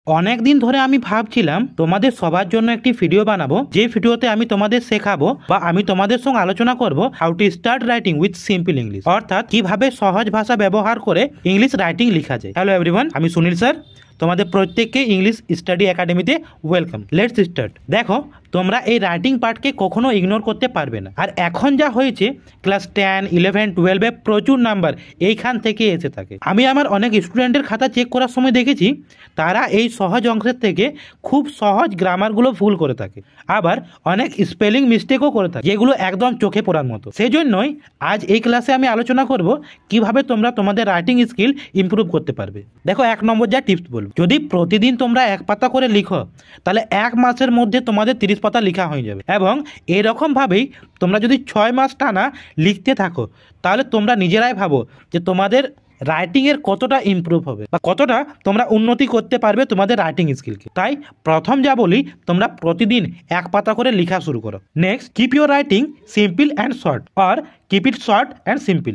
অনেক দিন ধরে আমি ভাবছিলাম তোমাদের সবার জন্য একটি ভিডিও বানাবো, যে ভিডিওতে আমি তোমাদের শেখাবো বা আমি তোমাদের সঙ্গে আলোচনা করব how to start writing with simple English, অর্থাৎ কিভাবে সহজ ভাষা ব্যবহার করে ইংলিশ রাইটিং লেখা যায়। হ্যালো এভরিওয়ান, আমি সুনীল স্যার, তোমাদের প্রত্যেককে ইংলিশ স্টাডি একাডেমিতে ওয়েলকাম। Let's start. দেখো, তোমরা এই রাইটিং পার্টকে কখনো ইগনোর করতে পারবে না। আর এখন যা হয়েছে, ক্লাস 10, 11, 12-এ প্রচুর নাম্বার এইখান থেকে এসে থাকে। আমি আমার অনেক স্টুডেন্টের খাতা চেক করার সময় দেখেছি তারা এই সহজ অংশের থেকে খুব সহজ গ্রামারগুলো ভুল করে থাকে, আবার অনেক স্পেলিং মিস্টেকও করে থাকে, যেগুলো একদম চোখে পড়ার মতো। সেই জন্যই আজ এই ক্লাসে আমি আলোচনা করব কিভাবে তোমরা তোমাদের রাইটিং স্কিল ইমপ্রুভ করতে পারবে। দেখো, 1 নম্বর যা টিপস বলবো, যদি প্রতিদিন তোমরা 1 পাতা করে লিখো, তাহলে 1 মাসের মধ্যে তোমাদের 30 পাতা লেখা হয়ে যাবে। এবং এরকমভাবেই তোমরা যদি 6 মাস টানা লিখতে থাকো, তাহলে তোমরা নিজেরাই ভাবো যে তোমাদের রাইটিংয়ের কতটা ইমপ্রুভ হবে বা কতটা তোমরা উন্নতি করতে পারবে তোমাদের রাইটিং স্কিলকে। তাই প্রথম যা বলি, তোমরা প্রতিদিন 1 পাতা করে লেখা শুরু করো। Next, keep your writing simple and short, or keep it short and simple.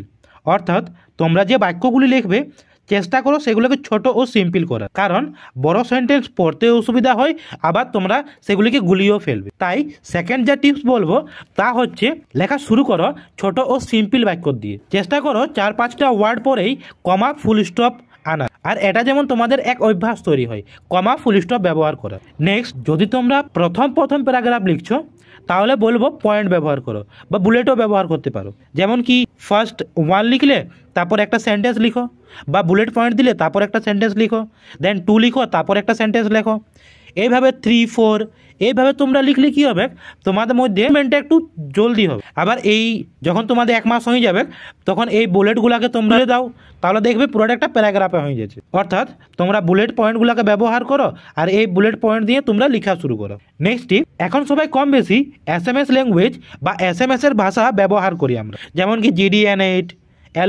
অর্থাৎ তোমরা যে বাক্যগুলি লিখবে, চেষ্টা করো সেগুলোকে ছোট ও সিম্পল করার, কারণ বড় সেন্টেন্স পড়তে অসুবিধা হয়, আবার তোমরা সেগুলিকে গুলিয়েও ফেলবে। তাই সেকেন্ড যা টিপস বলবো তা হচ্ছে, লেখা শুরু করো ছোট ও সিম্পল বাক্য দিয়ে। চেষ্টা করো 4-5টা ওয়ার্ড পরেই কমা, ফুল স্টপ আনা, আর এটা যেমন তোমাদের এক অভ্যাস তৈরি হয় কমা, ফুল স্টপ ব্যবহার করা। নেক্সট, যদি তোমরা প্রথম প্যারাগ্রাফ লিখছো, তাহলে বলবো পয়েন্ট ব্যবহার করো বা বুলেটও ব্যবহার করতে পারো। যেমন কি ফার্স্ট 1 লিখলে তারপর একটা সেন্টেন্স লিখো, বা বুলেট পয়েন্ট দিলে তারপর একটা সেন্টেন্স লিখো, দেন 2 লিখো, তারপর একটা সেন্টেন্স লেখো। এইভাবে 3, 4 এইভাবে তোমরা লিখলে কি হবে, তোমাদের মধ্যে মেনটা একটু জলদি হবে। আবার এই যখন তোমাদের 1 মাস হয়ে যাবে, তখন এই বুলেটগুলোকে তোমরা দাও, তাহলে দেখবে পুরোটা একটা প্যারাগ্রাফে হয়ে যাচ্ছে। অর্থাৎ তোমরা বুলেট পয়েন্টগুলোকে ব্যবহার করো, আর এই বুলেট পয়েন্ট দিয়ে তোমরা লেখা শুরু করো। নেক্সট টিপ, এখন সবাই কম বেশি SMS ল্যাঙ্গুয়েজ বা SMS এর ভাষা ব্যবহার করি আমরা, যেমন কি GDN8,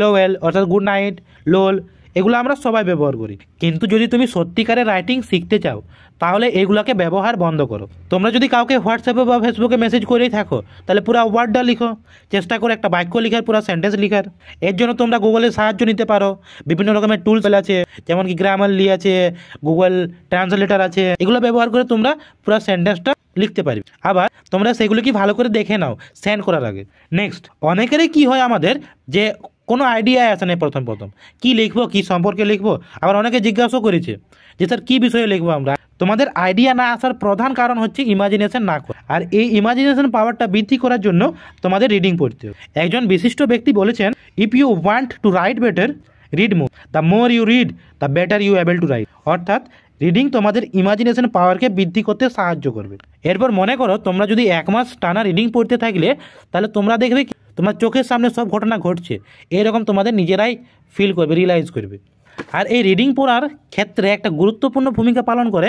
LOL অর্থাৎ গুড নাইট, লোল, এগুলো আমরা সবাই ব্যবহার করি। কিন্তু যদি তুমি সত্যিকারের রাইটিং শিখতে চাও, তাহলে এগুলোকে ব্যবহার বন্ধ করো। তোমরা যদি কাউকে হোয়াটসঅ্যাপে বা ফেসবুকে মেসেজ করেই থাকো, তাহলে পুরো ওয়ার্ডটা লিখো। চেষ্টা করে একটা বাক্য লিখার, পুরো সেন্টেন্স লিখার। এর জন্য তোমরা গুগলের সাহায্য নিতে পারো। বিভিন্ন রকমের টুলস আছে, যেমন কি গ্রামারলি আছে, গুগল ট্রান্সলেটর আছে, এগুলো ব্যবহার করে তোমরা পুরো সেন্টেন্সটা লিখতে পারবে। আবার তোমরা সেগুলো কি ভালো করে দেখে নাও সেন্ড করার আগে। নেক্সট, অনেকেরই কি হয় আমাদের, যে কোনো আইডিয়া আসে না প্রথম কি লিখবো, কি সম্পর্কে লিখবো। আবার অনেকে জিজ্ঞাসাও করেছে যে স্যার কী বিষয়ে লিখবো আমরা। তোমাদের আইডিয়া না আসার প্রধান কারণ হচ্ছে ইমাজিনেশন না করা। আর এই ইমাজিনেশন পাওয়ারটা বৃদ্ধি করার জন্য তোমাদের রিডিং পড়তে হবে। একজন বিশিষ্ট ব্যক্তি বলেছেন, if you want to write better, read more. The more you read, the better you able to write. অর্থাৎ রিডিং তোমাদের ইমাজিনেশন পাওয়ারকে বৃদ্ধি করতে সাহায্য করবে। এরপর মনে করো, তোমরা যদি 1 মাস টানা রিডিং পড়তে থাকলে, তাহলে তোমরা দেখবে তোমার চোখের সামনে সব ঘটনা ঘটছে, এরকম তোমাদের নিজেরাই ফিল করবে, রিয়েলাইজ করবে। আর এই রিডিং পড়ার ক্ষেত্রে একটা গুরুত্বপূর্ণ ভূমিকা পালন করে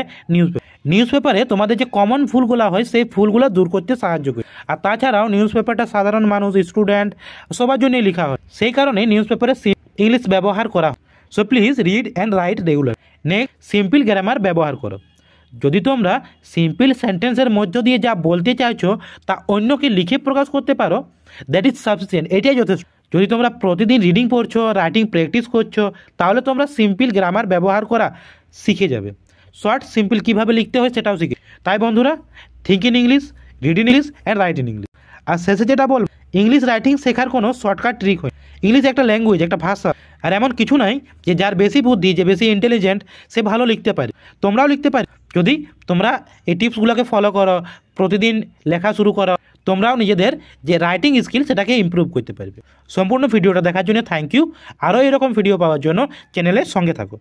নিউজ পেপারে তোমাদের যে কমন ভুলগুলো হয়, সেই ভুলগুলো দূর করতে সাহায্য করে। আর তাছাড়াও নিউজ পেপারটা সাধারণ মানুষ, স্টুডেন্ট সবার জন্যই লেখা হয়, সেই কারণে নিউজ পেপারে ইংলিশ ব্যবহার করা। So please read and right regular. Next, simple grammar ব্যবহার করো। যদি তোমরা সিম্পল সেন্টেন্সের মধ্য দিয়ে যা বলতে চাইছো তা অন্যকে লিখে প্রকাশ করতে পারো, দ্যাট ইজ সাফিসিয়েন্ট, এটাই যথেষ্ট। যদি তোমরা প্রতিদিন রিডিং পড়ছো, রাইটিং প্র্যাকটিস করছো, তাহলে তোমরা সিম্পল গ্রামার ব্যবহার করা শিখে যাবে। শর্ট সিম্পল কীভাবে লিখতে হয় সেটাও শিখে। তাই বন্ধুরা, think in English, read in English and write in English. আর শেষে যেটা বলবো, ইংলিশ রাইটিং শেখার কোনো শর্টকাট ট্রিক হয়। ইংলিশ একটা ল্যাঙ্গুয়েজ, একটা ভাষা, আর এমন কিছু নাই যে যার বেশি বুদ্ধি, যে বেশি ইন্টেলিজেন্ট, সে ভালো লিখতে পারে। তোমরাও লিখতে পারো যদি তোমরা এই টিপসগুলোকে ফলো করো, প্রতিদিন লেখা শুরু করো, তোমরাও নিজেদের যে রাইটিং স্কিল সেটাকে ইমপ্রুভ করতে পারবে। সম্পূর্ণ ভিডিওটা দেখার জন্য থ্যাংক ইউ। আরও এরকম ভিডিও পাওয়ার জন্য চ্যানেলের সঙ্গে থাকো।